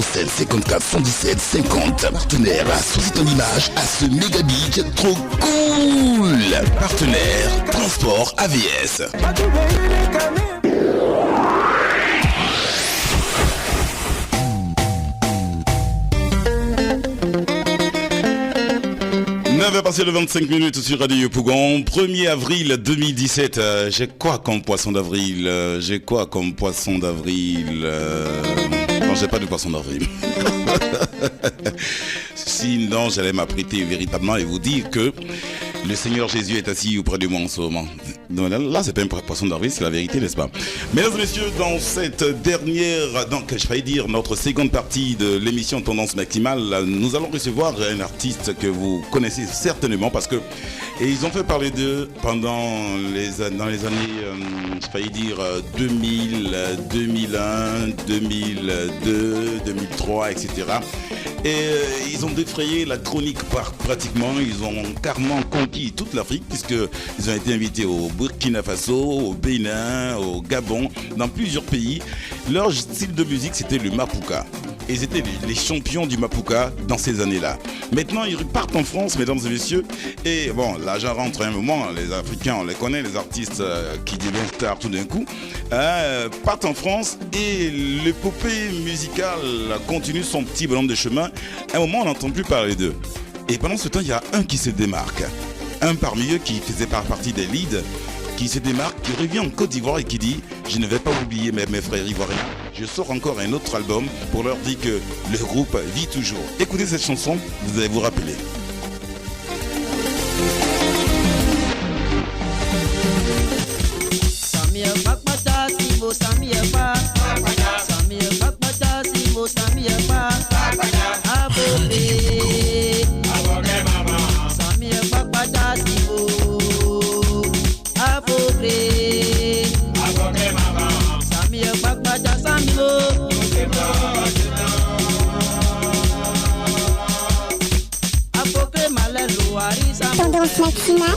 07 54 117 50. Partenaire Société en image à ce méga big trop cool. Partenaire Transport AVS. 9h passé de 25 minutes sur Radio Pougon. 1er avril 2017. J'ai quoi comme poisson d'avril Non, j'ai pas de poisson d'avril. Sinon, j'allais m'apprêter véritablement et vous dire que le Seigneur Jésus est assis auprès de moi en ce moment. Donc là, c'est pas un poisson d'avril, c'est la vérité, n'est-ce pas? Mesdames et messieurs, dans cette dernière, donc je vais dire notre seconde partie de l'émission Tendance Maximale, nous allons recevoir un artiste que vous connaissez certainement parce que ils ont fait parler d'eux dans les années, je vais dire 2000, 2001, 2002, 2003, etc. Et ils ont défrayé la chronique pratiquement, ils ont carrément conquis toute l'Afrique puisqu'ils ont été invités au Burkina Faso, au Bénin, au Gabon, dans plusieurs pays. Leur style de musique, c'était le Mapuka. Et ils étaient les champions du Mapuka dans ces années-là. Maintenant, ils repartent en France, mesdames et messieurs. Et bon, l'argent rentre à un moment. Les Africains, on les connaît, les artistes qui deviennent stars tout d'un coup, partent en France et l'épopée musicale continue son petit bonhomme de chemin. À un moment, on n'entend plus parler d'eux. Et pendant ce temps, il y a un qui se démarque. Un parmi eux qui faisait partie des leads, qui se démarque, qui revient en Côte d'Ivoire et qui dit « Je ne vais pas oublier mes frères ivoiriens. Je sors encore un autre album pour leur dire que le groupe vit toujours. » Écoutez cette chanson, vous allez vous rappeler. Tendance maximale.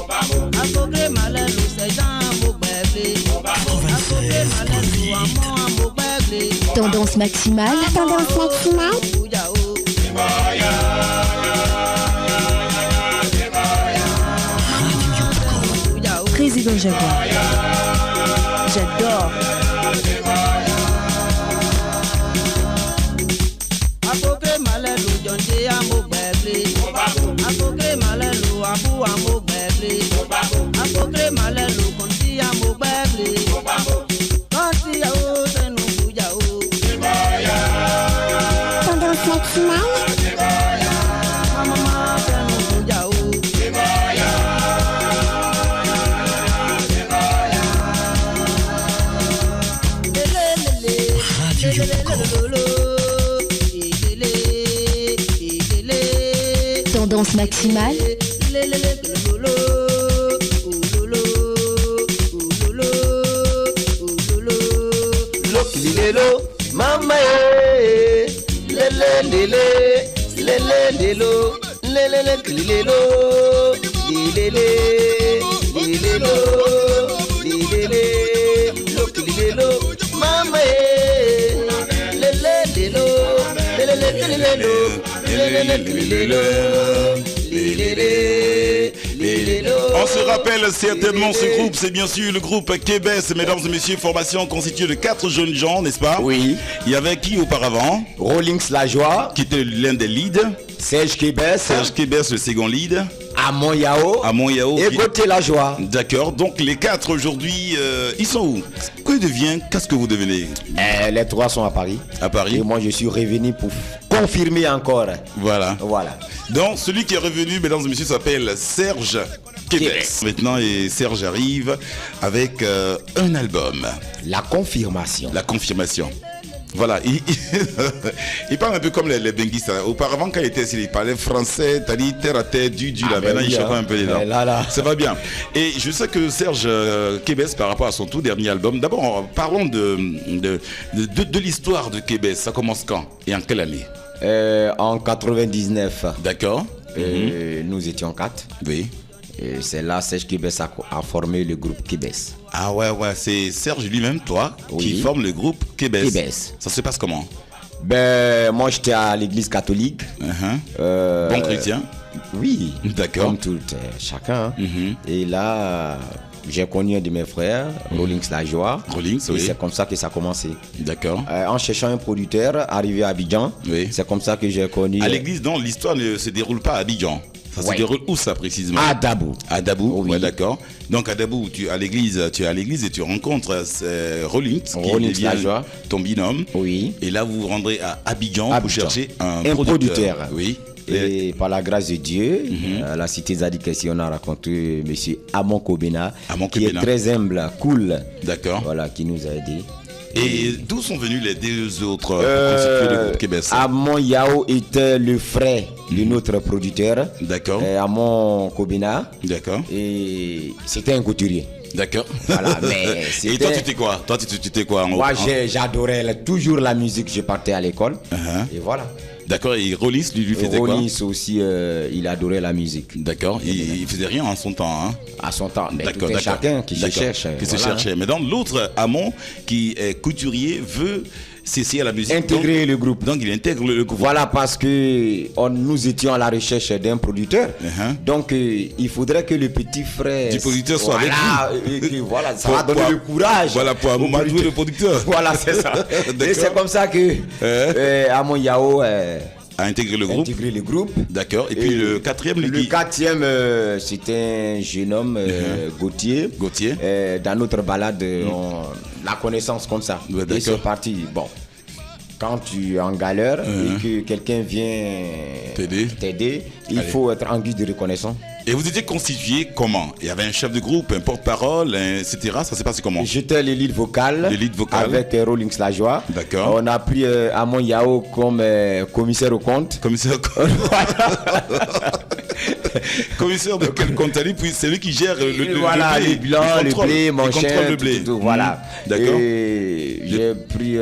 Tendance maximale. Tendance maximale. Président Jaguar. J'adore. Tendance maximale. Tendance maximale. Lelo, mama eh, lele lele, lele lelo, lele lelo, lele lelo, lele lelo, mama eh, lele lelo, lele lelo, lele lelo. On se rappelle certainement ce groupe, c'est bien sûr le groupe Kébès, mesdames et messieurs, formation constituée de 4 jeunes gens, n'est-ce pas? Oui. Il y avait qui auparavant? Rollings La Joie, Qui était l'un des leads. Serge Kébès, Serge Kébès, le second lead. Amon Yao Et Gauthier La Joie. D'accord, donc les 4 aujourd'hui, ils sont où? Qu'est-ce que vous devenez? Les 3 sont à Paris. À Paris. Et moi je suis revenu pour confirmer encore. Voilà. Voilà. Donc celui qui est revenu, mesdames et messieurs, s'appelle Serge Kébès. Maintenant, et Serge arrive avec un album. La confirmation. La confirmation. Voilà, il parle un peu comme les benguistes. Auparavant, quand il était ici, il parlait français, t'as dit terre à terre, du là. Maintenant, il chante un peu les dents. Ça va bien. Et je sais que Serge Kébès, par rapport à son tout dernier album, d'abord, parlons de l'histoire de Kébès. Ça commence quand et en quelle année? En 99. D'accord. Nous étions 4. Oui. Et c'est là Serge Kébès a formé le groupe Kébès. Ah ouais, c'est Serge lui-même, toi, qui forme le groupe Kébès. Kébès. Ça se passe comment? Ben, moi, j'étais à l'église catholique. Bon chrétien. Oui. D'accord. Comme tout chacun. Et là, j'ai connu un de mes frères, Rawlings La Joie. Rawlings, et oui. c'est comme ça que ça a commencé. D'accord. En cherchant un producteur, arrivé à Abidjan, Oui. c'est comme ça que j'ai connu. À l'église, non, l'histoire ne se déroule pas à Abidjan. Ça se Ouais. déroule où ça précisément? À Dabou. À Dabou, Oui. ouais, d'accord. Donc à Dabou, tu es à l'église et tu rencontres Rawlings, Rawlings qui La devient Joie. ton binôme. Oui. Et là, vous vous rendrez à Abidjan pour Abidjan. chercher un producteur. Oui. Et par la grâce de Dieu, à la cité Zadikessi, on a rencontré M. Amon Kobena, Amon qui est Kobena. très humble, cool. D'accord. Voilà, qui nous a aidés. Et d'où sont venus les deux autres pour constituer le groupe Québec? Amon Yao était le frère de notre producteur. D'accord. Amon Kobena. D'accord. Et c'était un couturier. D'accord. Voilà, mais Et c'était... toi, tu t'es quoi? Toi, tu t'es quoi? Moi, j'adorais toujours la musique. Je partais à l'école. Uh-huh. Et voilà. D'accord. Et Rawlings, lui faisait quoi? Rawlings aussi, il adorait la musique. D'accord. Il faisait rien en son temps, hein? À son temps. Mais D'accord, tout est d'accord. chacun qui se D'accord. cherche. Qui se voilà. cherchait. Mais donc l'autre Amon, qui est couturier, veut s'essayer à la musique. Intégrer Donc- le groupe. Donc il intègre le groupe. Voilà, parce que nous étions à la recherche d'un producteur. Uh-huh. Donc, il faudrait que le petit frère Du producteur soit avec lui. Et que, voilà, ça Pour- va donner pour- le courage. Voilà, pour au amadouer le producteur. Voilà, c'est ça. D'accord. Et c'est comme ça que Amon Yao A intégré le a groupe. intégré le groupe. D'accord. Et puis le quatrième, lui, Le qui- quatrième, c'était un jeune homme, Gauthier. Gauthier. Dans notre balade, la connaissance comme ça. Ouais, et d'accord. c'est parti. Bon, quand tu es en galère et que quelqu'un vient t'aider, il Allez. faut être en guise de reconnaissance. Et vous étiez constitué comment? Il y avait un chef de groupe, un porte-parole, etc. Ça s'est passé comment? J'étais l'élite vocale, L'élite vocale. avec Rawlings La Joie. D'accord. On a pris Amon Yao comme commissaire au compte. Commissaire. Commissaire de quel compte? Puis c'est lui qui gère le Voilà, blé, les blancs, il le contrôle- blé, il mon contrôle chien, le blé. tout, voilà. D'accord. Et j'ai pris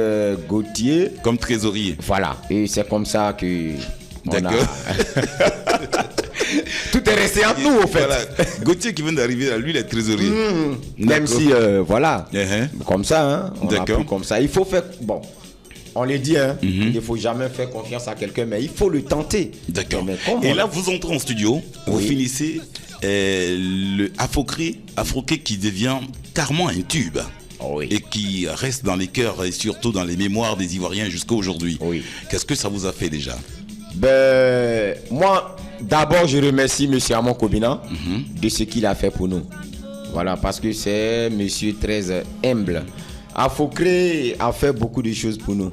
Gauthier. Comme trésorier. Voilà. Et c'est comme ça que. on a- D'accord. Tout est resté entre nous, au fait. Voilà. Gauthier qui vient d'arriver, là, lui, il est trésorier. Même D'accord. si, voilà. Uh-huh. Comme ça, hein. On a D'accord. pris comme ça. Il faut faire. Bon. On le dit, hein. Il ne faut jamais faire confiance à quelqu'un, mais il faut le tenter. D'accord. Mais comment Et là, vous entrez en studio, vous Oui. finissez le Afroqué qui devient carrément un tube. Oui. Et qui reste dans les cœurs et surtout dans les mémoires des Ivoiriens jusqu'à aujourd'hui. Oui. Qu'est-ce que ça vous a fait déjà? Ben, moi, d'abord, je remercie M. Amon Kobina de ce qu'il a fait pour nous. Voilà, parce que c'est monsieur très humble. Afocré a fait beaucoup de choses pour nous.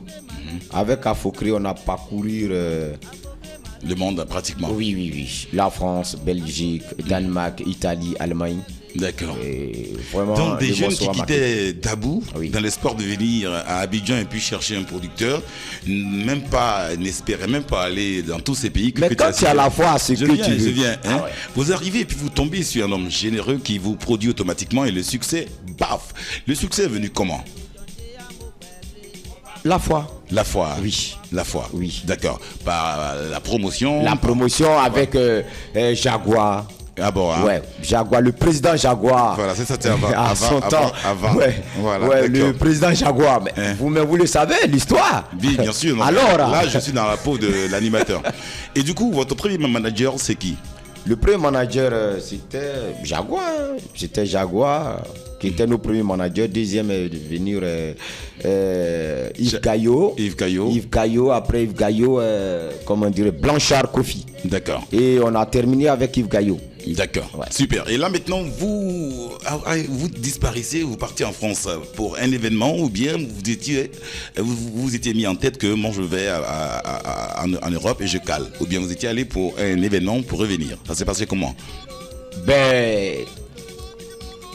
Avec Afocré, on a parcouru Le monde, pratiquement. oui, la France, Belgique, Danemark, Italie, Allemagne. D'accord. Et vraiment, Donc des le jeunes morceau qui a marqué. quittaient Dabou Oui. dans l'espoir de venir à Abidjan et puis chercher un producteur, n'espéraient même pas aller dans tous ces pays. Mais quand tu as la foi à ce je que viens, tu veux. je viens. Hein. Ah ouais. Vous arrivez et puis vous tombez sur un homme généreux qui vous produit automatiquement et le succès, baf. Le succès est venu comment? La foi. La foi. Oui. La foi. Oui. D'accord. Par la promotion. La promotion avec Jaguar. Ah bon, hein? Ouais, Jaguar, le président Jaguar. Voilà, c'est ça, c'est avant. À son temps. Ouais, Voilà, ouais, d'accord. le président Jaguar. Mais, Hein. vous le savez, l'histoire. Oui, bien sûr. non, Alors, là, je suis dans la peau de l'animateur. Et du coup, votre premier manager, c'est qui? le premier manager, c'était Jaguar. C'était Jaguar qui était nos premiers managers. Deuxième est de venir Yves Gaillot. Yves Gaillot. Yves Gaillot. Après Yves Gaillot, comment dire, Blanchard Kofi. D'accord. Et on a terminé avec Yves Gaillot. D'accord. Ouais. Super. Et là, maintenant, vous disparaissez, vous partez en France pour un événement ou bien vous étiez mis en tête que moi, je vais en Europe et je cale. Ou bien vous étiez allé pour un événement pour revenir. Ça s'est passé comment? Ben,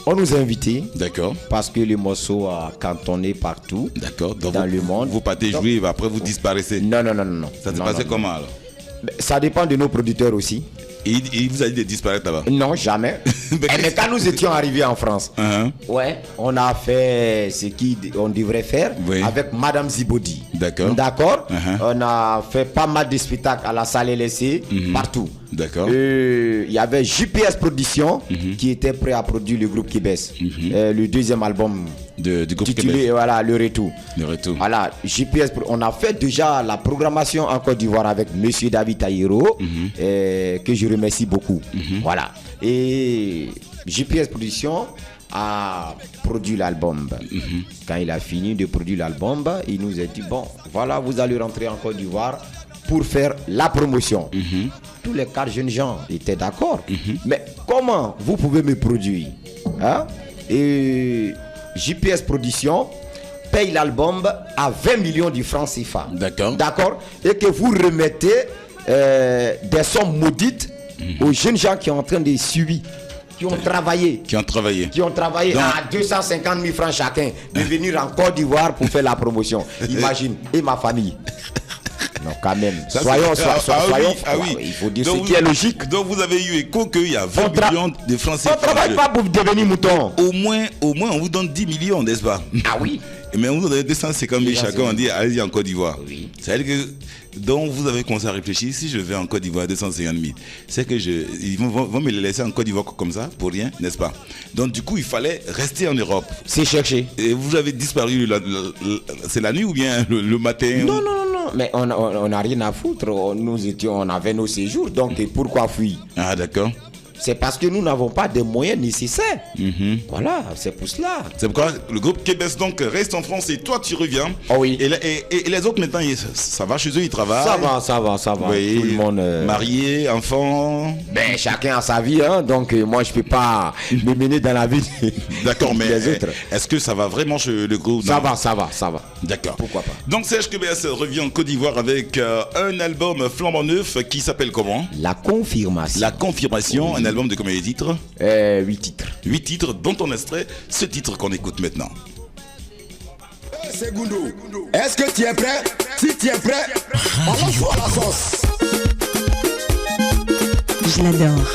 on nous a invités. D'accord. Parce que le morceau a cantonné partout. D'accord. Donc Dans vous, le monde. Vous partez Donc- jouer, après vous disparaissez. Non. Ça s'est Non, passé non, comment alors? non. Ça dépend de nos producteurs aussi. Et il vous a dit de disparaître là-bas? Non, jamais. Mais quand nous étions arrivés en France, Uh-huh. ouais, on a fait ce qu'on devrait faire Oui. avec Madame Zibodi. D'accord. D'accord. Uh-huh. On a fait pas mal de spectacles à la salle LSC, partout. D'accord. Il y avait JPS Production qui était prêt à produire le groupe Kibes. Le deuxième album du groupe titulé Québec. voilà, le retour. Le retour. Voilà, GPS, on a fait déjà la programmation en Côte d'Ivoire avec Monsieur David Taïro, que je remercie beaucoup. Voilà. Et GPS Production a produit l'album. Quand il a fini de produire l'album, il nous a dit, bon, voilà, vous allez rentrer en Côte d'Ivoire pour faire la promotion. Tous les 4 jeunes gens étaient d'accord. Mais comment vous pouvez me produire, hein? Et GPS Production paye l'album à 20 millions de francs CFA. D'accord. D'accord. Et que vous remettez des sommes maudites aux jeunes gens qui sont en train de suivre, qui ont travaillé. Qui ont travaillé. Donc, à 250 000 francs chacun de venir en Côte d'Ivoire pour faire la promotion. Imagine. Et ma famille. Non, quand même. Soyons oui. Il faut dire donc ce qui est logique. Donc vous avez eu écho qu'il y a 20 millions de francs CFA. On ne travaille pas pour devenir mouton. Au moins, on vous donne 10 millions, n'est-ce pas? Ah oui. Mais on vous donne 250 000 chacun, on dit allez-y en Côte d'Ivoire. Oui. C'est-à-dire que, donc vous avez commencé à réfléchir, si je vais en Côte d'Ivoire 250 000, c'est que ils vont me les laisser en Côte d'Ivoire comme ça, pour rien, n'est-ce pas? Donc du coup, il fallait rester en Europe. C'est cherché. Et vous avez disparu, c'est la nuit ou bien le matin? Non. Mais on n'a rien à foutre. On avait nos séjours. Donc pourquoi fuir? Ah d'accord. C'est parce que nous n'avons pas de moyens nécessaires. Voilà, c'est pour cela. C'est pourquoi le groupe Québec donc reste en France et toi tu reviens. Oh oui. Et les autres maintenant, ça va chez eux, ils travaillent. Ça va. Oui, tout le monde. Marié, enfant. Ben, chacun a sa vie, hein. Donc moi je peux pas me mener dans la vie. D'accord, mais des autres. est-ce que ça va vraiment chez le groupe? Ça va. D'accord. Pourquoi pas? Donc Serge Kébès revient en Côte d'Ivoire avec un album flambant neuf qui s'appelle comment? La confirmation. La confirmation, un album de combien de titres? 8 titres. 8 titres, dont on extrait ce titre qu'on écoute maintenant. C'est Gundo. Est-ce que tu es prêt? Si tu es prêt, balance-toi à la sauce. Je l'adore.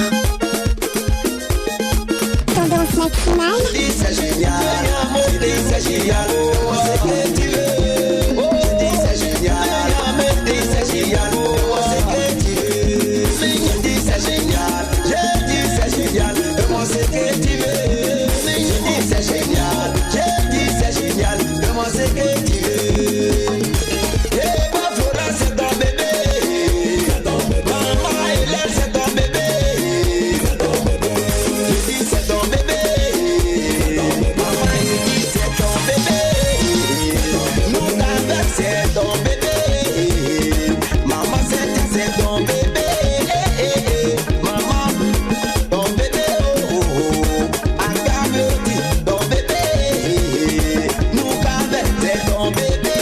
Tendance maximale. C'est génial, c'est génial. C'est que tu veux. Je dis c'est génial, c'est génial. C'est que tu veux. Je dis c'est génial, c'est génial. Demande ce que tu veux. Je dis c'est génial, c'est génial. Demande ce que tu veux. Et ma Flora c'est ton bébé. Maman Hélène c'est ton bébé. Je dis c'est ton bébé. Maman Hélène c'est ton bébé. Nous avec c'est ton bébé. Maman c'est ton bébé. Maman ton bébé. Agave ton bébé. Nous avec c'est ton bébé.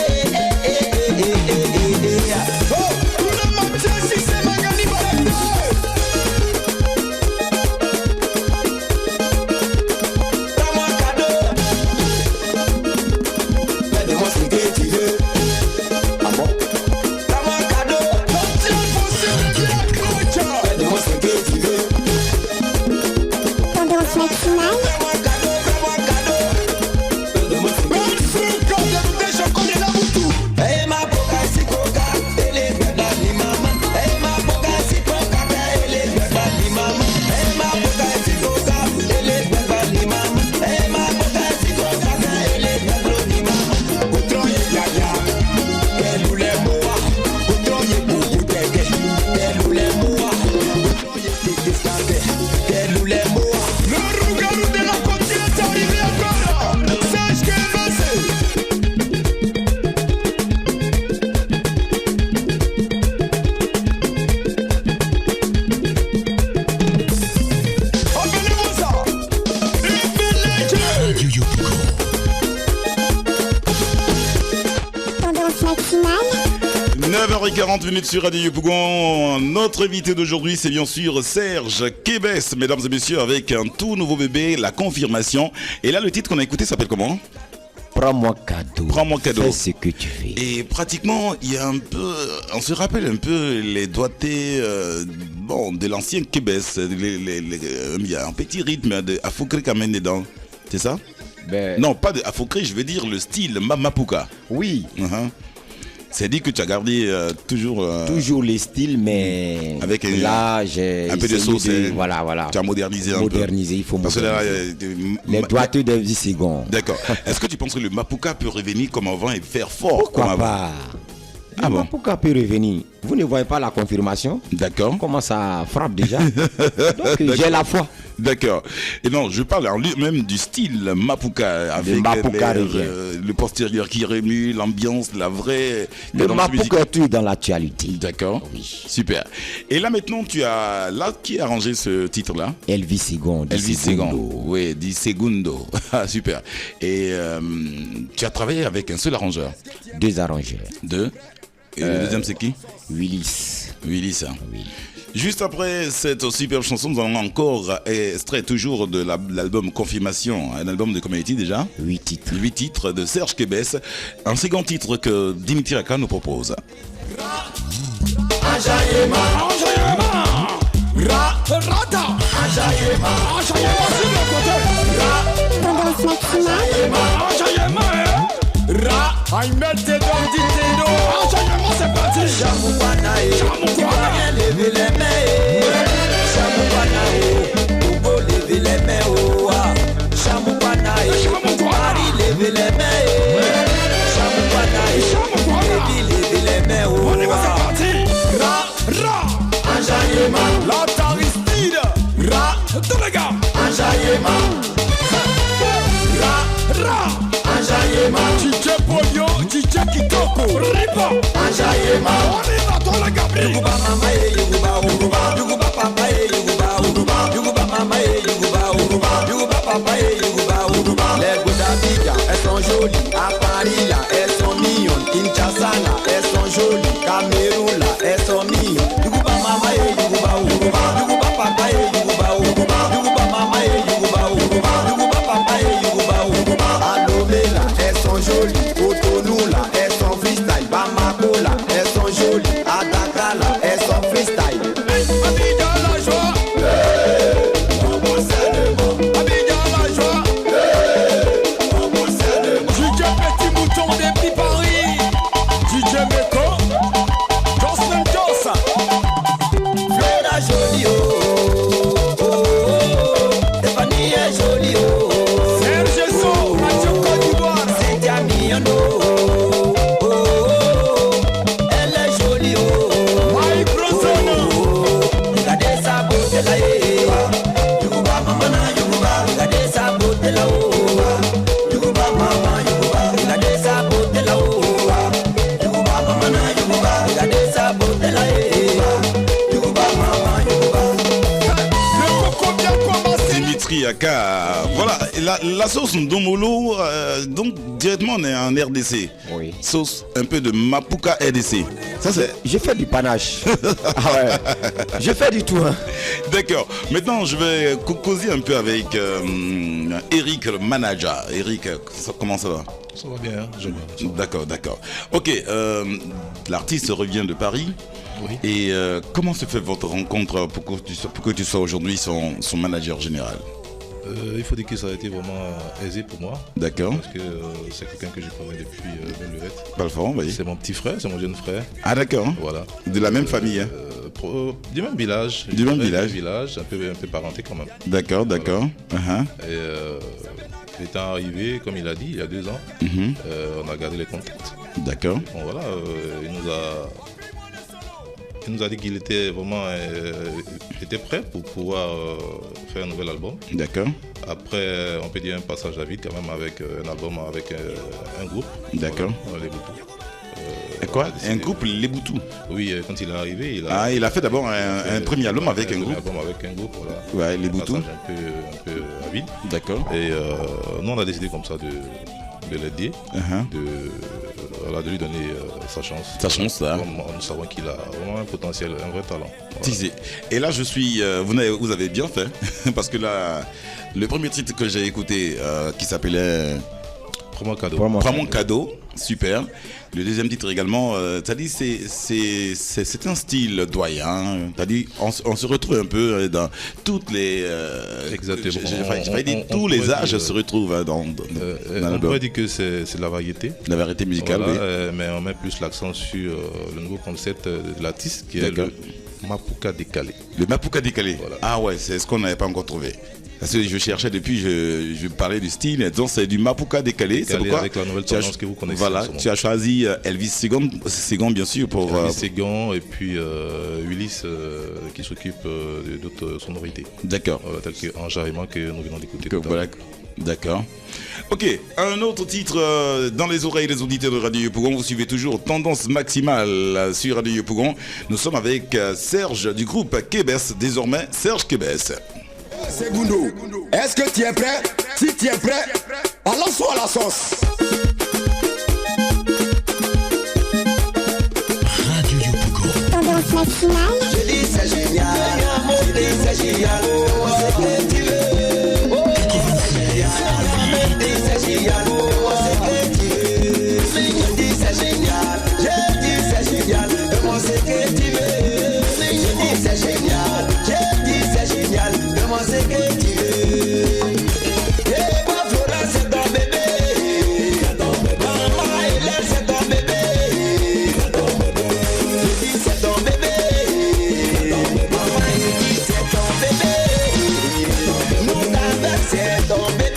Oh, tout le monde sait si c'est Magali Balado. Donne-moi cadeau. Fais-moi ce que tu veux. Ah bon? Donne-moi cadeau. Fais-moi ce que tu veux. Tendance maximale. Fais-moi cadeau. Donne-moi ce que tu veux. Hey, ma boca si coca, elle est belle ni maman. Hey, ma boca si coca, elle est belle ni maman. Hey, ma boca si coca, elle est belle ni maman. Hey, ma boca si coca, elle est belle ni maman. Outroye yaya, elle ou les mois. Outroye boubou teke, elle ou les mois. Outroye teke stake, elle ou les mois. Le rougarou de la côte est arrivé encore. Sache que c'est. Organisez-moi ça. Tendance maximale. 9h40 sur Radio Yopougon. Notre invité d'aujourd'hui, c'est bien sûr Serge Kébès, mesdames et messieurs, avec un tout nouveau bébé, La Confirmation. Et là, le titre qu'on a écouté s'appelle comment? Prends-moi cadeau. Prends-moi cadeau. Fais ce que tu veux. Et pratiquement, il y a un peu, on se rappelle un peu les doigtés de l'ancien Kébès. Il y a un petit rythme de Afokri quand même dedans. C'est ça? Ben, Non, pas de Afokri, je veux dire le style Mamapuka. oui. Uh-huh. C'est dit que tu as gardé toujours... Toujours les styles, mais avec là, j'ai un peu de sauce. Voilà. Tu as modernisé un peu. Modernisé, il faut Parce que là, moderniser. Les doigteux d'Elvis Segon. D'accord. Est-ce que tu penses que le Mapuka peut revenir comme avant et faire fort Pourquoi comme avant? pas? Ah bon? Mapuka peut revenir. Vous ne voyez pas la confirmation? D'accord. Comment ça frappe déjà? Donc j'ai la foi. D'accord. Et non, je parle en lui-même du style Mapuka avec le postérieur qui remue, l'ambiance, la vraie. Le Mapuka est tout dans l'actualité. D'accord. Oui. Super. Et là maintenant, tu as qui a arrangé ce titre-là? Elvis Segon. Elvis Segon. Oui, Di Segundo. Ah, super. Et tu as travaillé avec un seul arrangeur? 2 arrangeurs. 2. Et le deuxième c'est qui? Willis. Willis. Hein. Oui. Juste après cette superbe chanson, nous allons encore extrait toujours de l'album Confirmation, un album de Community déjà. 8 titres. 8 titres de Serge Kebes. Un second titre que Dimitri Aka nous propose. Tendance maximale. Ahmed Tedon dit Tedo. Enchaînement c'est parti. Chamoukanae. Chamoukanae. Levez les mains. Chamoukanae. Oubo levez les mains. Chamoukanae. Paris levez les mains. Chamoukanae. Levez les mains. On y va c'est parti. Ra. Enchaînement. L'Aristide. Ra. Tous les gars. Enchaînement. Ra. Enjaillement, DJ Polio, DJ Kitoko, Ripa, enjaillement, on y va dans la gabri. Yuguba mama yuguba, yuguba papa yuguba mama yuguba papa yuguba. Les Goudabika, elles sont jolies, à Paris là, elles sont mignonnes, Kinshasa là, elles sont jolies, Cameroun là, elles sont mignonnes. Yuguba mama yuguba papa yuguba mama yuguba papa yuguba. Elles sont jolies, Cotonou là, elles sont freestyle, Bamako là, elles sont jolies, à Dakar là, elles sont freestyle. Abidjan la joie, Abidjan la joie, DJ Petit Mouton depuis Paris, DJ Meko, Jocelyn Joss, Flora jolie Stéphanie est jolie Serge So, Radio Côte d'Ivoire, c'est Damiano. Elle est jolie Mike Rosono. Regardez sa beauté là, Yuguba mama Yuguba, regardez sa beauté là, Yuguba mama Yuguba, regardez sa beauté là, Yuguba mama Yuguba, regardez sa beauté là, Yuguba mama Yuguba. Le coco bien commencé. Dimitri Aka, voilà, la sauce Ndomolo, donc directement on est en RDC. Oui. Sauce un peu de Mapuka RDC. Ça c'est. J'ai fait du panache. Ah ouais. J'ai fait du tout. Hein. D'accord. Maintenant je vais causer un peu avec Eric, le manager. Eric, comment ça va? Ça va bien, je vois. D'accord. Ok, l'artiste revient de Paris. Oui. Et comment se fait votre rencontre pour que tu sois aujourd'hui son manager général? Il faut dire que ça a été vraiment aisé pour moi. D'accord. Parce que c'est quelqu'un que je connais depuis belle lurette. Balfort, oui. C'est mon petit frère, c'est mon jeune frère. Ah d'accord. Voilà. De la même famille. Hein. Du même village. Du même village. Un peu parenté quand même. D'accord. Voilà. Et étant arrivé, comme il a dit, il y a 2 ans, on a gardé les contacts. D'accord. Bon, voilà, il nous a dit qu'il était vraiment était prêt pour pouvoir faire un nouvel album. D'accord. Après, on peut dire un passage à vide quand même avec un album avec un groupe. D'accord. Voilà, les Boutous. Quoi? Un groupe, les Boutous? Oui, quand il est arrivé, il a fait d'abord un premier album avec un groupe. Voilà. Ouais, les Boutous. Un peu à vide. D'accord. Et nous, on a décidé comme ça de l'aider, de lui donner sa chance. Sa chance, là. Nous savons qu'il a vraiment un potentiel, un vrai talent. Voilà. Et là, vous avez bien fait, parce que là, le premier titre que j'ai écouté, qui s'appelait Prends mon cadeau. Prends mon cadeau. Super. Le deuxième titre également, t'as dit c'est un style doyen. T'as dit on se retrouve un peu dans toutes les. Exactement. J'ai dit tous les âges se retrouvent dans on pourrait dire que c'est la variété. La variété musicale, voilà, oui. Mais on met plus l'accent sur le nouveau concept de l'artiste qui est le Mapuka décalé. Le Mapuka décalé. Voilà. Ah ouais, c'est ce qu'on n'avait pas encore trouvé. Parce que je cherchais depuis, je parlais du style, donc c'est du Mapuka décalé. C'est pourquoi avec la nouvelle tendance que vous connaissez. Voilà, tu as choisi Elvis Segon bien sûr pour. Elvis Segon et puis Willis qui s'occupe d'autres sonorités. D'accord. Voilà, tel que Enjaillement que nous venons d'écouter. Voilà. D'accord. Ok, un autre titre dans les oreilles des auditeurs de Radio Yopougon. Vous suivez toujours Tendance Maximale sur Radio Yopougon. Nous sommes avec Serge du groupe Kebes, désormais Serge Kebes. Segundo, est-ce que tu es prêt? Si tu es prêt, allons-y à la sauce. Radio Yopougon. Tendance maximale. Je dis c'est génial, je dis c'est génial, c'est que tu veux. C'est génial, c'est que tu veux. Je dis c'est génial, je dis c'est génial, moi c'est que tu veux. Je dis c'est génial, je dis c'est génial, moi c'est que tu veux. Et moi Florence c'est ton bébé, maman Hélène c'est ton bébé. Je dis c'est ton bébé, maman Hélène c'est ton bébé. Nous t'avons c'est ton bébé.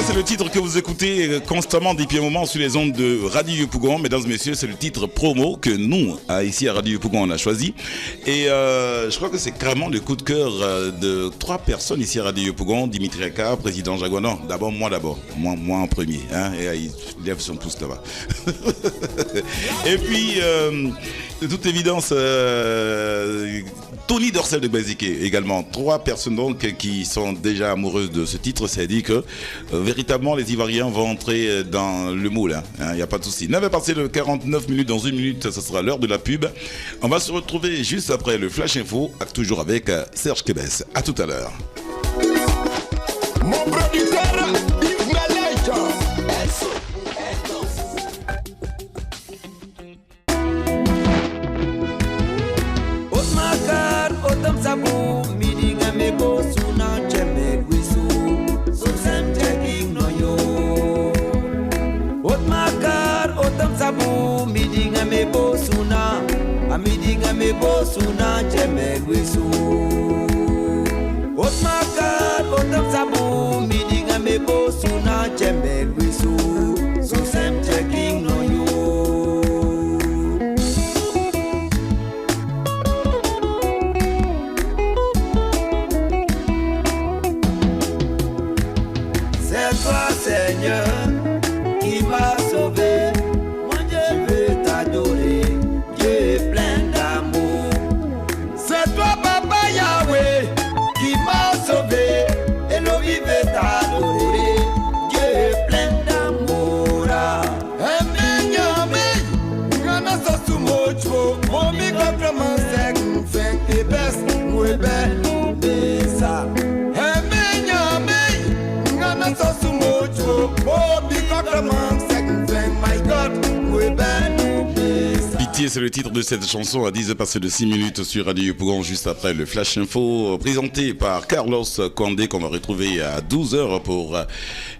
C'est le titre que vous écoutez constamment depuis un moment sur les ondes de Radio Yopougon. Mesdames et messieurs, c'est le titre promo que nous, ici à Radio Yopougon, on a choisi. Et je crois que c'est carrément le coup de cœur de 3 personnes ici à Radio Yopougon. Dimitri Aka, président Jaguar. Non, d'abord, moi en premier. Hein, et il lève son pouce là-bas. Et puis, de toute évidence, Tony Dorcel de Baziké également. 3 personnes donc qui sont déjà amoureuses de ce titre. C'est dit que véritablement les Ivoiriens vont entrer dans le moule. Il n'y a pas de souci. 9 passé de 49 minutes. Dans 1 minute, ce sera l'heure de la pub. On va se retrouver juste après le Flash Info, toujours avec Serge Kebes. A tout à l'heure. Mon producteur, Yves Malaika. Osmakar, Otam Sabu, meeting a mebo, Suna, Chemek, Wisu, so Sam taking no yo. Osmakar, Otam Sabu, meeting a mebo, Suna, a meeting a mebo, Suna, Chemek, Wisu. Osmakar, Otam Sabu, meeting a mebo, Suna, Chemek, Wisu. Momi contrament sec, fait et best, oui ben, ça. Pitié, c'est le titre de cette chanson à 10 passé de 6 minutes sur Radio Yopougon, juste après le Flash Info présenté par Carlos Condé qu'on va retrouver à 12h pour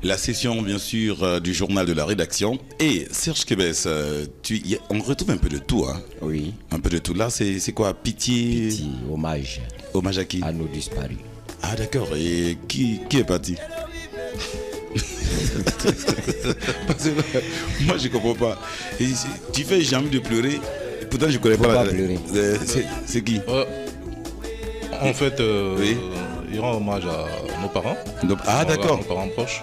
la session bien sûr du journal de la rédaction. Et Serge Kébès, on retrouve un peu de tout, hein? Oui. Un peu de tout. Là, c'est quoi? Pitié. Pitié, hommage. Hommage à qui? À nos disparus. Ah d'accord, et qui est parti? Parce que moi je comprends pas. Et tu fais j'ai envie de pleurer, pourtant je connais pas pleurer. C'est qui? En fait, oui. il rend hommage à nos parents. Donc, ah d'accord. Nos parents proches.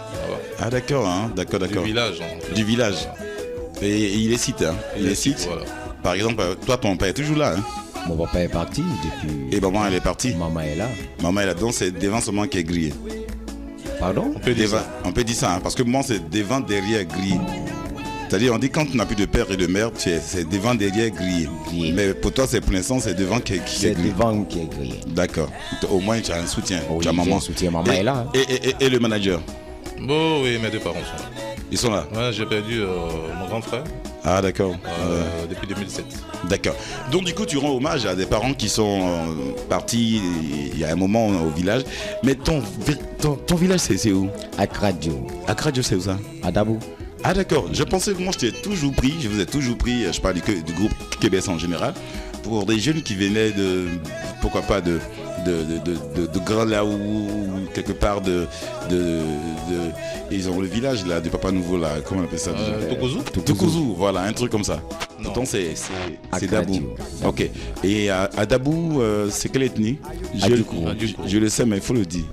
Ah d'accord, hein, d'accord. Du village. En fait. Du village. Et il est cité, hein. Il est cité. Voilà. Par exemple, toi ton père est toujours là, hein? Mon papa est parti depuis. Et maman elle est partie. Maman est là. Maman est là, donc c'est devant seulement qui est grillé. Pardon? On peut dire ça, hein, parce que moi c'est devant derrière grillé. C'est-à-dire on dit quand tu n'as plus de père et de mère, c'est devant derrière grillé. Mais pour toi c'est pour l'instant c'est devant qui est grillé. C'est devant qui est grillé. D'accord. Au moins tu as un soutien. Oui, tu as maman. Un soutien, maman est là. Et le manager? Bon oui, mes deux parents sont là. Ils sont là? Ouais, j'ai perdu mon grand frère. Ah d'accord. Depuis 2007. D'accord. Donc du coup tu rends hommage à des parents qui sont partis il y a un moment au village. Mais ton village c'est où? À Kradio. À Kradio c'est où ça? À Dabou. Ah d'accord. Je pensais que moi je vous ai toujours pris, je parle du groupe Québec en général, pour des jeunes qui venaient de, pourquoi pas de Grand Laou, quelque part ils ont le village là de Papa Nouveau là, comment on appelle ça? Tokouzou, voilà, un truc comme ça. Pourtant c'est Dabou. Ok. Et à Dabou, c'est quelle ethnie? Je le sais mais il faut le dire.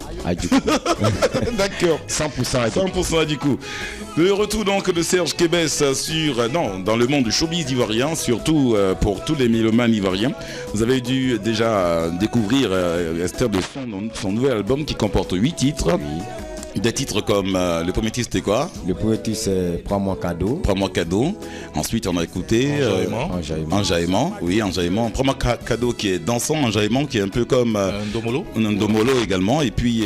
D'accord. 100% du coup. Le retour donc de Serge Kébès dans le monde du showbiz ivoirien, surtout pour tous les mélomanes ivoiriens. Vous avez dû déjà découvrir Esther de son nouvel album qui comporte 8 titres. Oui. Des titres comme le premier titre c'était quoi? Le premier titre c'est Prends-moi cadeau. Prends-moi cadeau. Ensuite on a écouté Enjaillement. Oui, Enjaillement. Prends-moi cadeau qui est dansant, Enjaillement qui est un peu comme Ndomolo également. Et puis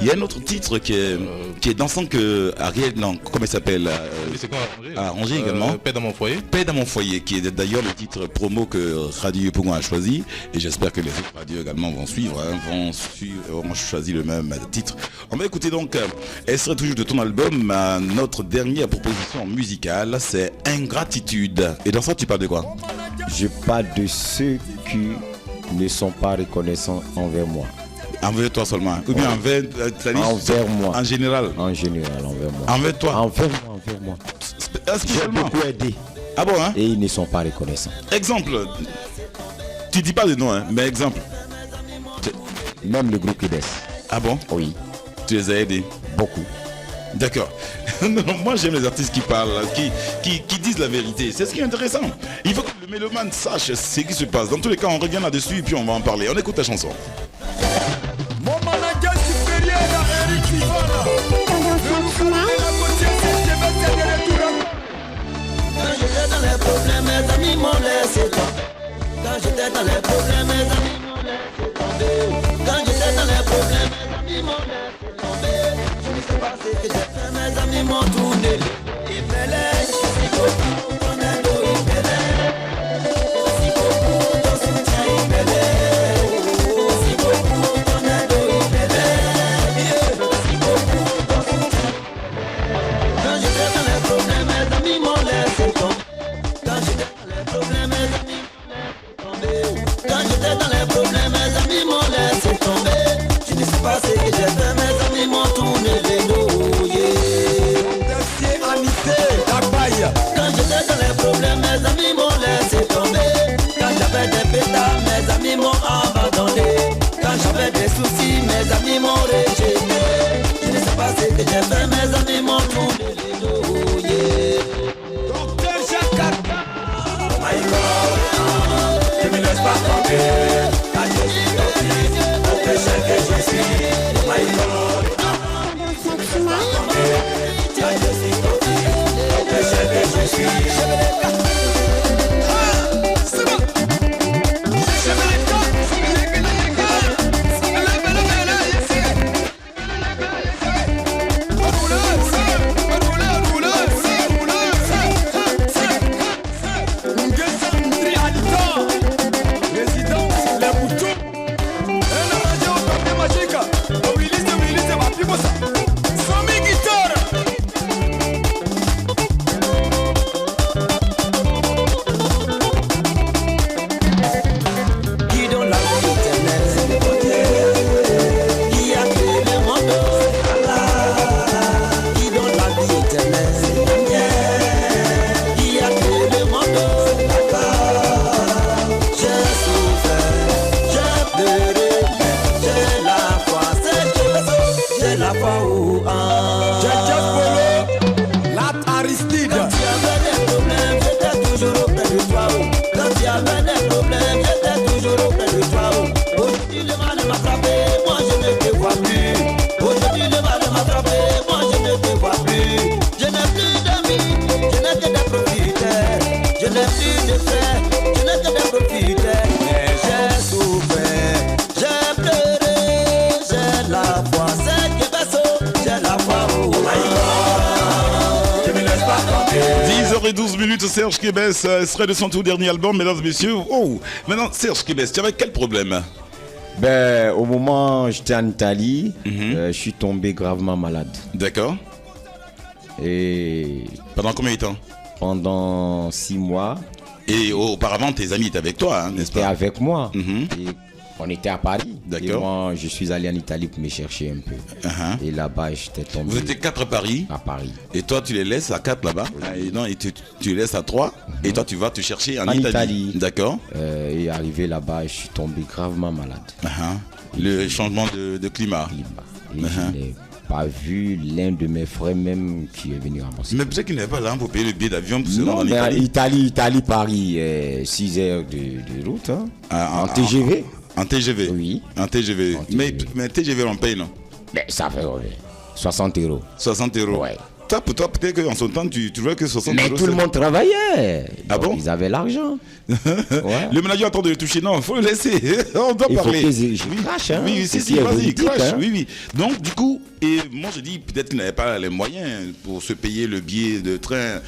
il y a un autre titre qui est dansant que Ariel, non, comment il s'appelle? C'est quoi Arrangé également. Paix dans mon foyer. Paix dans mon foyer, qui est d'ailleurs le titre promo que Radio Yopougon a choisi. Et j'espère que les autres radios également vont suivre, vont choisir le même titre. On va écouter donc, elle serait toujours de ton album, notre dernière proposition musicale, c'est Ingratitude. Et dans ça, tu parles de quoi? Je parle de ceux qui ne sont pas reconnaissants envers moi. Envers toi seulement? Ou bien envers moi? En général? En général, envers moi. Envers toi? Envers moi. J'ai beaucoup aidé. Ah bon, hein? Et ils ne sont pas reconnaissants. Exemple. Tu dis pas de nom, hein, mais exemple. Même le groupe Kides. Ah bon? Oui. Tu les as aidés? Beaucoup. D'accord. Moi j'aime les artistes qui parlent, qui disent la vérité. C'est ce qui est intéressant. Il faut que le mélomane sache ce qui se passe. Dans tous les cas, on revient là-dessus et puis on va en parler. On écoute la chanson. Mon manager supérieur à Eric Ivana. Quand j'étais dans les problèmes, mes amis m'ont laissé tomber. Quand j'étais dans les problèmes, mes amis m'ont laissé tomber. Quand j'étais dans les problèmes, mes amis m'ont laissé tomber. Je ne sais pas ce que j'ai fait, mes amis m'ont tourné. Il fallait, si beaucoup, ton aide, il fallait. Si beaucoup, ton soutien, il fallait. Si beaucoup, ton aide, il fallait. Si beaucoup, ton soutien. Quand j'étais dans les problèmes, mes amis m'ont laissé tomber. Quand j'étais dans les problèmes, mes amis m'ont laissé tomber. Quand j'étais dans les problèmes, mes amis m'ont laissé tomber. Je ne sais pas ce que j'ai fait, mes amis m'ont tourné les dos, Quand j'étais dans les problèmes, mes amis m'ont laissé tomber. Quand j'avais des pétards, mes amis m'ont abandonné. Quand j'avais des soucis, mes amis m'ont rejeté. Je ne sais pas ce que j'ai fait, mes amis m'ont tourné les dos, Docteur Jakarta, oh my God, ne me laisse pas tomber. Quand je suis tombé, au péché que je suis, oh my God, ne me laisse pas tomber. Quand je suis tombé, au péché que je suis. j'avais des problèmes, j'étais toujours auprès de toi. Aujourd'hui le mal m'a frappé, moi je ne te vois plus. Aujourd'hui le mal m'a frappé, moi je ne te vois plus. Je n'ai plus d'amis, je n'ai que des profiteurs. Je n'ai plus de frères, je n'ai que des profiteurs. Mais j'ai souffert, j'ai pleuré, j'ai la foi, c'est que baisse, j'ai la foi. Oh my God, je me laisse pas tomber. 10h12, Serge Kébès serait de son tout dernier album, mesdames et messieurs. Oh, maintenant Serge Kébès, tu avais quel problème? Ben, au moment où j'étais en Italie, je suis tombé gravement malade. D'accord. Et pendant combien de temps? Pendant 6 mois. Et auparavant, tes amis étaient avec toi, hein, n'est-ce pas? Ils étaient avec moi. Et on était à Paris. D'accord. Et moi, je suis allé en Italie pour me chercher un peu. Et là-bas, j'étais tombé. Vous étiez 4 à Paris? À Paris. Et toi, tu les laisses à 4 là-bas? Et non, et tu les laisses à 3. Et toi, tu vas te chercher en Italie. D'accord. Et arrivé là-bas, je suis tombé gravement malade. Le changement de climat. Et je n'ai pas vu l'un de mes frères même qui est venu ramasser. Mais peut-être qu'il n'est pas là pour payer le billet d'avion pour se rendre en Italie. Italie-Paris, 6 heures de route. Hein. En TGV. En TGV? Oui. En TGV. Mais TGV, on paye, non? Mais ça fait 60 €. 60 €? Ouais. Ça, pour toi, peut-être qu'en son temps, tu vois que 60 €. Mais tout le monde travaillait. Ah bon? Ils avaient l'argent. Ouais. Le manager attend de le toucher. Non, il faut le laisser. On doit parler. Faut que je crache. Hein. Oui, si, vas-y, crache. Hein. Oui. Donc, du coup, et moi, je dis, peut-être qu'il n'avait pas les moyens pour se payer le billet de train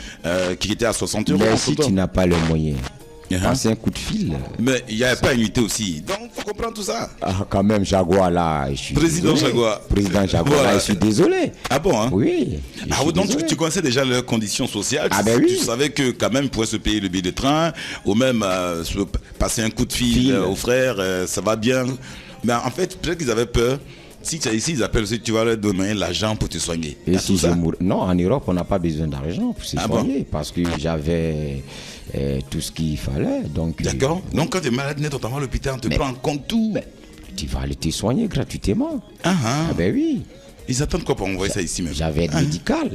qui était à 60 €. Mais si tu n'as pas les moyens, passer un coup de fil. Mais il n'y avait pas une unité aussi. Donc, il faut comprendre tout ça. Ah, quand même, Jaguar, là, je suis Président désolé. Jaguar. Président Jaguar, Voilà. là, je suis désolé. Ah bon, hein? Oui. Ah oui, donc tu connaissais déjà leurs conditions sociales. Ah ben oui. Tu savais que quand même, ils pouvaient se payer le billet de train, ou même passer un coup de fil aux frères, ça va bien. Mais en fait, peut-être qu'ils avaient peur. Si tu es ici, ils appellent aussi, tu vas leur donner l'argent pour te soigner. Et si je mourrais... Non, en Europe, on n'a pas besoin d'argent pour se soigner, parce que j'avais tout ce qu'il fallait. D'accord. Donc quand tu es malade, net, on à l'hôpital, on te prend en compte tout. Tu vas aller te soigner gratuitement. Ah ben oui. Ils attendent quoi pour envoyer ça ici même? J'avais aide médicale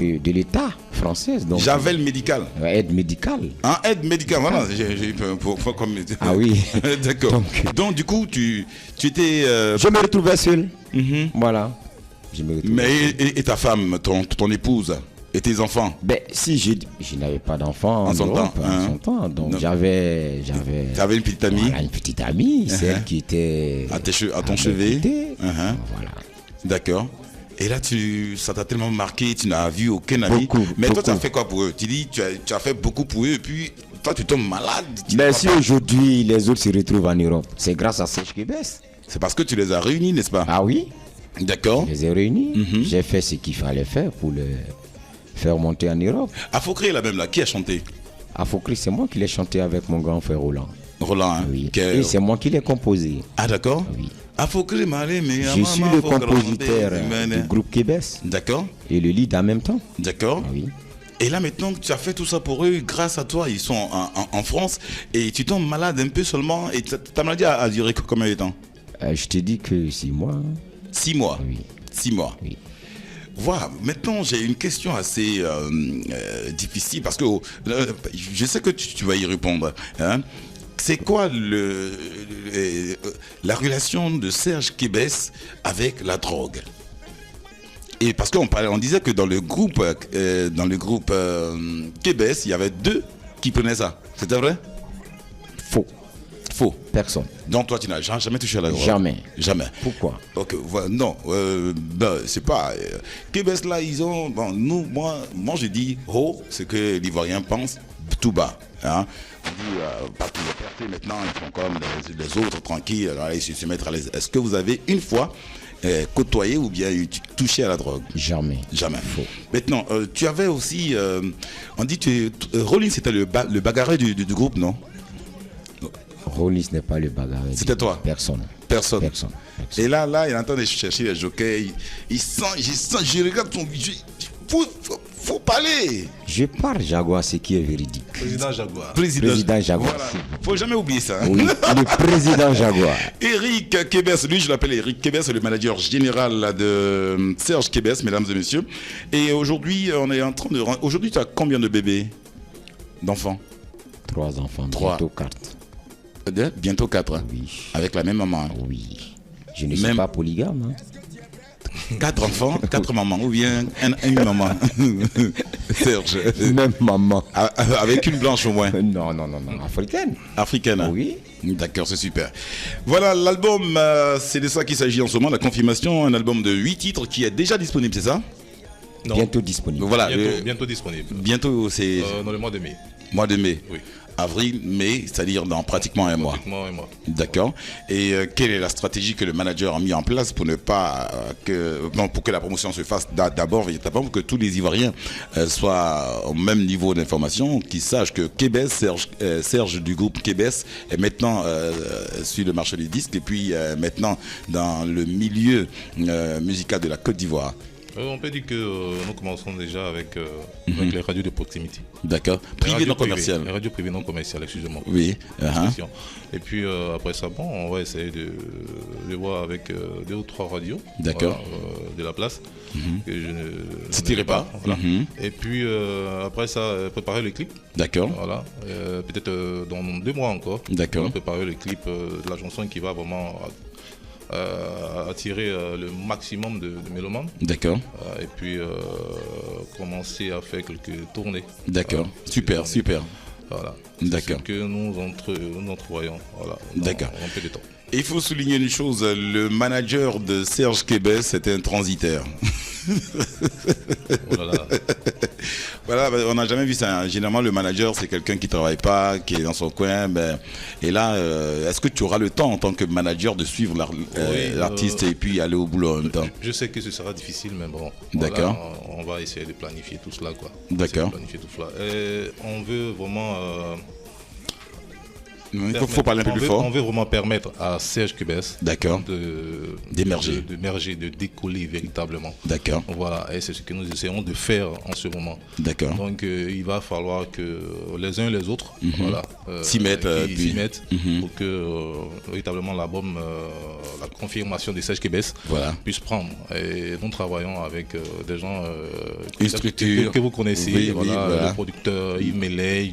de l'État française. J'avais le médical. Aide médicale. Aide médicale, voilà. Ah oui. D'accord. Donc du coup, tu étais... Je me retrouvais seul. Voilà. Mais et ta femme, ton épouse et tes enfants? Ben si, je n'avais pas d'enfants en son temps. Donc j'avais une petite amie. Voilà, une petite amie, celle qui était à ton chevet. Voilà. D'accord. Et là, ça t'a tellement marqué, tu n'as vu aucun ami. Mais toi, tu as fait quoi pour eux? Tu dis, tu as fait beaucoup pour eux, et puis toi, tu tombes malade. Mais si aujourd'hui, les autres se retrouvent en Europe, c'est grâce à Serge Kébès. C'est parce que tu les as réunis, n'est-ce pas? Ah oui. D'accord. Je les ai réunis. J'ai fait ce qu'il fallait faire pour les faire monter en Europe. Afocré, là même, là, qui a chanté? Afocré, c'est moi qui l'ai chanté avec mon grand frère Roland. Roland, hein? Oui. Et c'est moi qui l'ai composé. Ah d'accord. Oui. Je suis le compositeur du groupe Kébès. D'accord. Et le lead en même temps. D'accord. Oui. Et là maintenant, tu as fait tout ça pour eux, grâce à toi, ils sont en France, et tu tombes malade un peu seulement, et ta maladie a duré combien de temps? Je t'ai dit que 6 mois. 6 mois? Oui. 6 mois. Oui. Voilà, maintenant j'ai une question assez difficile, parce que je sais que tu vas y répondre. Hein. C'est quoi la relation de Serge Kébès avec la drogue? Et parce on disait que dans le groupe Kébès, il y avait 2 qui prenaient ça. C'était vrai? Faux. Personne. Donc toi, tu n'as jamais touché à la drogue? Jamais. Pourquoi? Ok, non, c'est pas... Kébès là, ils ont... Bon, moi je dis haut, ce que l'Ivoirien pense, tout bas. Hein? On dit, pas de liberté maintenant, ils font comme les autres, tranquilles, alors ils se mettent à l'aise. Est-ce que vous avez une fois côtoyé ou bien touché à la drogue? Jamais. Faux. Maintenant, tu avais aussi... on dit que Rollins, c'était le bagarreur du groupe, non? Rollins n'est pas le bagarreur. C'était toi? Personne. Et là, il est en train de chercher les jockeys. Je regarde ton visage. Faut parler. Je parle Jaguar, ce qui est véridique. Président Jaguar. Président Jaguar. Voilà. Faut jamais oublier ça. Hein. Oui, le président Jaguar. Eric Kébès, lui je l'appelle Eric Kébès, le manager général de Serge Kébès, mesdames et messieurs. Et aujourd'hui, on est en train de... Aujourd'hui, tu as combien de bébés? D'enfants? 3 enfants, 3. bientôt 4. Bientôt 4. Hein. Oui. Avec la même maman. Oui. Je ne suis pas polygame. 4 enfants, 4 mamans ou bien une maman. Serge. Même maman. Avec une blanche au moins. Non, africaine. Africaine. Hein? Oui. D'accord, c'est super. Voilà, l'album, c'est de ça qu'il s'agit en ce moment, la confirmation, un album de 8 titres qui est déjà disponible, c'est ça? Non. Bientôt disponible. Voilà, Bientôt disponible. Bientôt, c'est dans le mois de mai. mois de mai. Oui. Avril, mai, c'est-à-dire dans pratiquement un mois. Pratiquement un mois. D'accord. Et quelle est la stratégie que le manager a mis en place pour ne pas pour que la promotion se fasse d'abord véritablement, pour que tous les Ivoiriens soient au même niveau d'information, qu'ils sachent que Kébès, Serge du groupe Kébès est maintenant sur le marché du disque et puis maintenant dans le milieu musical de la Côte d'Ivoire. On peut dire que nous commençons déjà avec les radios de proximité. D'accord. Privé non commercial. Les radios privées non commerciales, excusez-moi. Oui. Et puis après ça, bon, on va essayer de voir avec 2 ou 3 radios. D'accord. Voilà, de la place. Que je ne citerai pas. Voilà. Et puis après ça, préparer le clip. D'accord. Voilà. Peut-être dans 2 mois encore. D'accord. On va préparer le clip de la chanson qui va vraiment attirer le maximum de mélomanes. D'accord. Et puis commencer à faire quelques tournées. D'accord. Super. Voilà. D'accord. C'est ce que nous entrevoyons. Voilà. D'accord. Un peu de temps. Et il faut souligner une chose, le manager de Serge Kébès c'était un transitaire. Oh là là. Voilà, on n'a jamais vu ça. Généralement, le manager, c'est quelqu'un qui ne travaille pas, qui est dans son coin. Et là, est-ce que tu auras le temps en tant que manager de suivre l'artiste et puis aller au boulot en même temps? Je sais que ce sera difficile, mais bon. D'accord. Voilà, on va essayer de planifier tout cela, quoi. D'accord. Et on veut vraiment... Il faut parler un peu plus fort. On veut vraiment permettre à Serge Kébès d'émerger, de décoller véritablement. D'accord. Voilà, et c'est ce que nous essayons de faire en ce moment. D'accord. Donc il va falloir que les uns et les autres s'y mettent, pour que véritablement l'album, la confirmation de Serge Kébès puisse prendre. Et nous travaillons avec des gens une structure que vous connaissez, le producteur Yves Melej.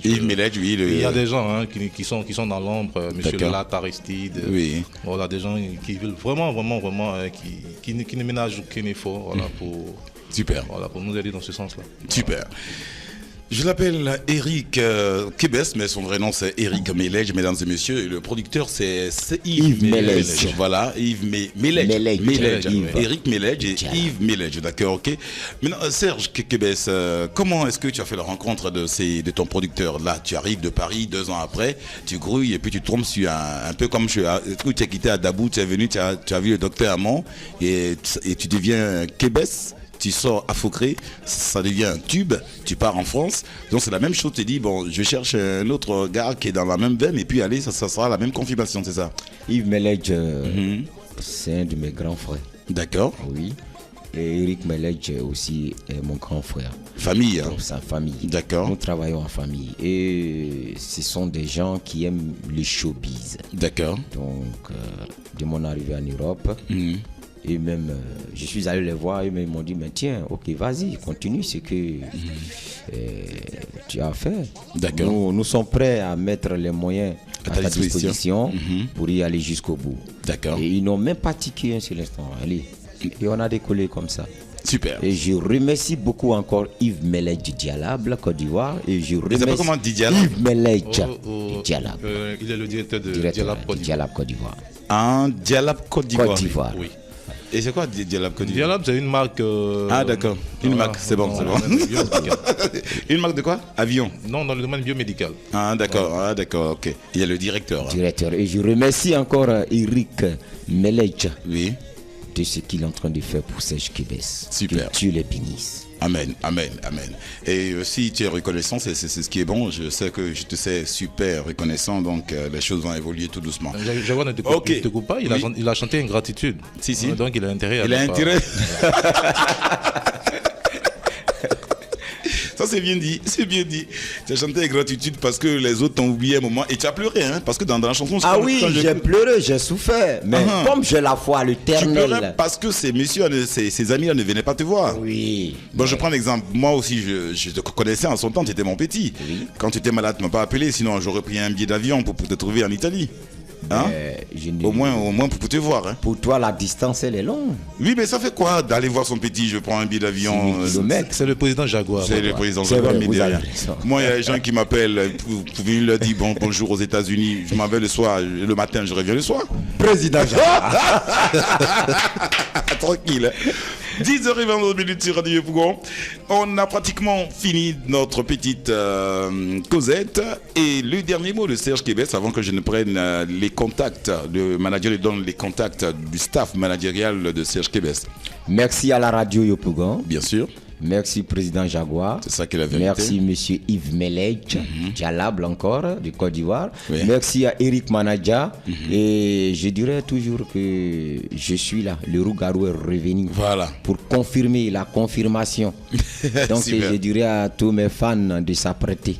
Il y a des gens qui sont dans l'ombre, monsieur Lat Aristide. Oui. Voilà, des gens qui veulent vraiment qui ne ménagent aucun effort pour nous aider dans ce sens-là. Super. Je l'appelle Eric Kébès, mais son vrai nom c'est Eric Melej, mesdames et messieurs. Et le producteur c'est Yves Melej. Voilà, Yves Melej. Eric Melej et Yves Melej, d'accord, ok. Maintenant, Serge Kébès, comment est-ce que tu as fait la rencontre de ton producteur? Là, tu arrives de Paris 2 ans après, tu grouilles et puis tu tombes sur un peu comme tu as quitté à Dabou, tu es venu, tu as vu le docteur Hamon et tu deviens Kébès. Tu sors à Foucré, ça devient un tube, tu pars en France. Donc c'est la même chose, tu dis, bon, je cherche un autre gars qui est dans la même veine et puis allez, ça sera la même confirmation, c'est ça? Yves Melej, c'est un de mes grands frères. D'accord. Oui. Et Eric Melej aussi est mon grand frère. Famille. Donc, sa famille. D'accord. Nous travaillons en famille. Et ce sont des gens qui aiment le showbiz. D'accord. Donc, de mon arrivée en Europe, et même, je suis allé les voir, et ils m'ont dit, mais tiens, ok, vas-y, continue ce que tu as fait. D'accord. Nous sommes prêts à mettre les moyens à ta disposition pour y aller jusqu'au bout. D'accord. Et ils n'ont même pas tiqué un seul instant. Allez. Et on a décollé comme ça. Super. Et je remercie beaucoup encore Yves Melej du Dialab, Côte d'Ivoire. Et je remercie comment Dialab? Yves Melej du Dialab. Il est le directeur de Dialab Côte d'Ivoire. Ah, Dialab Côte d'Ivoire. Oui. Et c'est quoi Dialab Côte d'Ivoire? Dialab, c'est une marque. Ah, d'accord. Une marque, c'est bon. Une marque de quoi? Avion? Non, dans le domaine biomédical. Ah, d'accord, ok. Il y a le directeur. Directeur. Et je remercie encore Eric Melej. Oui. De ce qu'il est en train de faire pour Serge Kébès. Super. Que Dieu les bénisse. Amen. Et si tu es reconnaissant, c'est ce qui est bon. Je sais que je te sais super reconnaissant, donc les choses vont évoluer tout doucement. Jaguar ne te coupe pas, il a chanté Ingratitude. Si. Donc il a intérêt à... Il a intérêt. Ça c'est bien dit, c'est bien dit. Tu as chanté avec gratitude parce que les autres t'ont oublié un moment et tu as pleuré, hein, parce que dans la chanson... Ah oui, j'ai pleuré, j'ai souffert. Mais comme j'ai la foi à Tu l'éternel... pleurais parce que ces messieurs, ces amis-là ne venaient pas te voir. Oui. Bon, je prends l'exemple. Moi aussi, je te connaissais en son temps, tu étais mon petit. Oui. Quand tu étais malade, tu ne m'as pas appelé, sinon j'aurais pris un billet d'avion pour te trouver en Italie. Hein? Au moins pour te voir. Hein? Pour toi, la distance, elle est longue. Oui, mais ça fait quoi d'aller voir son petit? Je prends un billet d'avion. C'est le président Jaguar. C'est le président Jaguar, mais derrière. Moi, il y a des gens qui m'appellent. Vous pouvez leur dire bonjour aux États-Unis. Je m'en vais le soir. Le matin, je reviens le soir. Président Jaguar. Tranquille. 10h22 sur Radio Pougon. On a pratiquement fini notre petite causette. Et le dernier mot de Serge Kébès, avant que je ne prenne les contacts, le manager lui donne les contacts du staff managérial de Serge Kébès. Merci à la radio Yopougon. Bien sûr. Merci président Jaguar. C'est ça qui est la vérité. Merci monsieur Yves Melech, Dialable encore, du Côte d'Ivoire. Oui. Merci à Eric Manaja. Et je dirais toujours que je suis là. Le rougarou est revenu. Voilà. Pour confirmer la confirmation. Donc Super. je dirais à tous mes fans de s'apprêter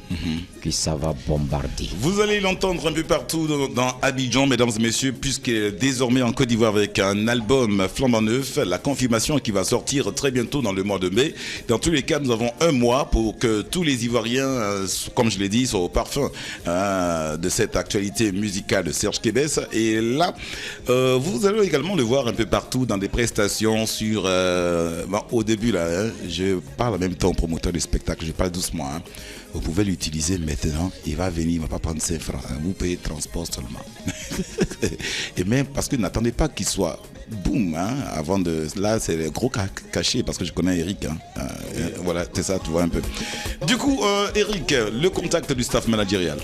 que ça va bombarder. Vous allez l'entendre un peu partout dans Abidjan, mesdames et messieurs, puisqu'il est désormais en Côte d'Ivoire avec un album flambant neuf, la confirmation qui va sortir très bientôt dans le mois de mai. Dans tous les cas, nous avons un mois pour que tous les Ivoiriens, comme je l'ai dit, soient au parfum de cette actualité musicale de Serge Kébès. Et là, vous allez également le voir un peu partout dans des prestations sur... au début, là, hein, je parle en même temps au promoteur du spectacle, je parle doucement. Hein. Vous pouvez l'utiliser maintenant, il va venir, il ne va pas prendre 5 francs, hein, vous payez le transport seulement. Et même parce que n'attendez pas qu'il soit boum, hein, avant de... Là, c'est le gros cachet, parce que je connais Eric. Hein. Voilà, c'est ça, tu vois un peu. Du coup, Eric, le contact du staff managérial.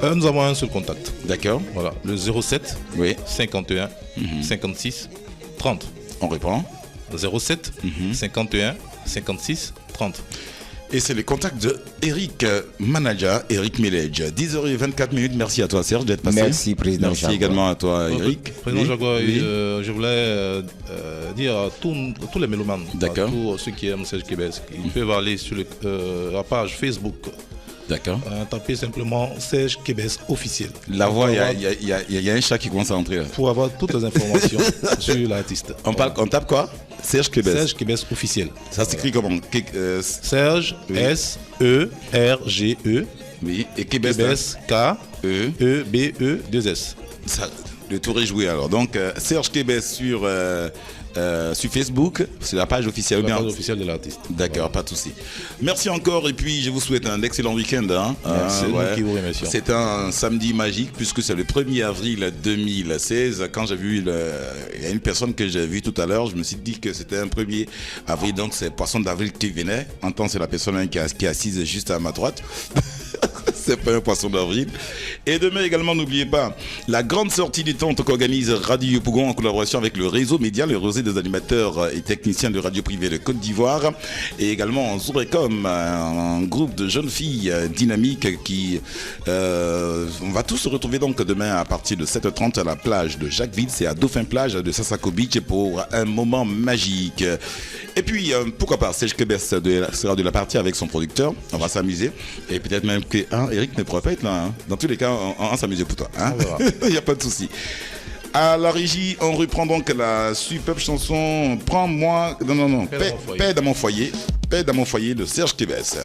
Nous avons un seul contact. D'accord. Voilà, le 07 Oui. 51 56 30. On reprend. 07 51 56 30. Et c'est le contact de Eric Manaja, Eric Melej. 10h24. Merci à toi Serge d'être passé. Merci président Merci Jaguar. également à toi Eric. Président Oui. Jaguar, Oui. je voulais dire à tous les mélomanes, D'accord. à tous ceux qui aiment Serge Kébès, ils peuvent aller sur la page Facebook. D'accord. Tapez simplement Serge Kébès officiel. La voix, il y a un chat qui commence à entrer là. Pour avoir toutes les informations sur l'artiste. On tape quoi? Serge Kébès. Serge Kébès officiel. Ça s'écrit comment? Serge, Oui. S-E-R-G-E. Oui. Et Kébès. Kébès, K-E-B-E-2-S. Ça, le tour est joué alors. Donc Serge Kébès sur Facebook, c'est la page officielle. La page officielle de l'artiste. D'accord, pas de souci. Merci encore et puis je vous souhaite un excellent week-end. Hein. Merci, nous qui vous remercions. C'est un samedi magique puisque c'est le 1er avril 2016. Quand j'ai vu, il y a une personne que j'ai vue tout à l'heure, je me suis dit que c'était un 1er avril, donc c'est Poisson d'avril qui venait. En temps, c'est la personne qui est assise juste à ma droite. C'est pas un poisson d'avril. Et demain également, n'oubliez pas la grande sortie des tentes qu'organise Radio Pougon en collaboration avec le réseau média, le réseau des animateurs et techniciens de radio privée de Côte d'Ivoire, et également en Zourecom, un groupe de jeunes filles dynamiques qui on va tous se retrouver donc demain à partir de 7h30 à la plage de Jacquesville, c'est à Dauphin Plage de Sassako Beach pour un moment magique. Et puis pourquoi pas Serge Kébès sera de la partie avec son producteur, on va s'amuser et peut-être même que Eric ne pourra pas être là. Hein. Dans tous les cas, on s'amuse pour toi. Hein. Il n'y a pas de souci. À la régie, on reprend donc la superbe chanson Prends-moi. Non. Paix dans mon foyer. Paix dans mon foyer de Serge Kébès.